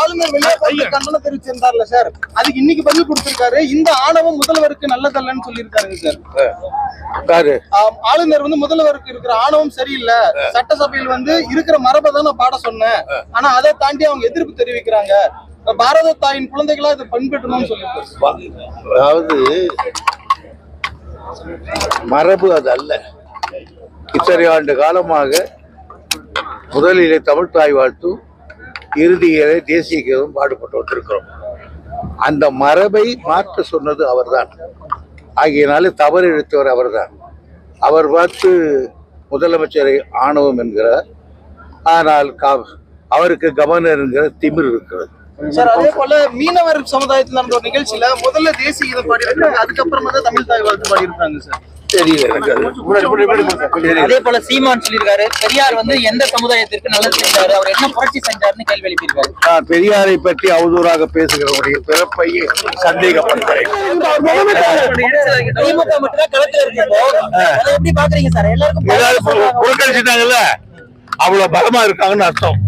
ஆளுநர் வெளியே கண்டனம் தெரிவிச்சிருந்தார்ல சார், அதுக்கு இன்னைக்கு பதில் கொடுத்திருக்காரு. இந்த ஆணவம் முதல்வருக்கு நல்லதல்லன்னு சொல்லியிருக்காருங்க சார். ஆளுநர் முதல்வருக்கு இருக்கிற ஆணவம் சரியில்லை, சட்டசபையில் இருக்கிற மரபை தான் நான் பாட சொன்னேன், ஆனா அதை தாண்டி அவங்க எதிர்ப்பு தெரிவிக்கிறாங்க, பாரத தாயின் குழந்தைகளா இதை பண்பெற்றணும்னு சொல்லியிருக்காரு. அதாவது மரபு அது அல்ல. இத்தனை ஆண்டு காலமாக முதலிலே தமிழ் தாய் வாழ்த்தும் இறுதியிலே தேசிய கீதம் பாடுபட்டு வந்திருக்கிறோம். அந்த மரபை மாற்ற சொன்னது அவர்தான். ஆகியனால தவறு இழுத்தவர் அவர்தான். அவர் பார்த்து முதலமைச்சரை ஆணவம் என்கிறார். ஆனால் அவருக்கு கவர்னர் என்கிற திமிர் இருக்கிறது சார். அதே போல மீனவர் சமுதாயத்தில் நடந்த ஒரு நிகழ்ச்சியில முதல்ல தேசிய கீதம் பாடியிருக்காங்க, அதுக்கப்புறமா தான் தமிழ் தாய் வாழ்த்து பாடியிருக்காங்க சார். அதே போல சீமான் சொல்லியிருக்காரு, பெரியார் எந்த சமுதாயத்திற்கு நல்லது செஞ்சாரு, அவர் என்ன புரட்சி செஞ்சாருன்னு கேள்வி எழுப்பியிருக்காரு. நான் பெரியாரை பற்றி அவதூறாக பேசுகிறவருடைய பிறப்பையே சந்தேகப்படுகிறேன். திமுக மட்டும் தான் களத்தில் இருக்கப்போ அதை எப்படி பாக்குறீங்க சார்? எல்லாருக்கும் புறக்கணிச்சிட்டாங்கல்ல, அவ்வளவு பலமா இருக்காங்கன்னு அர்த்தம்.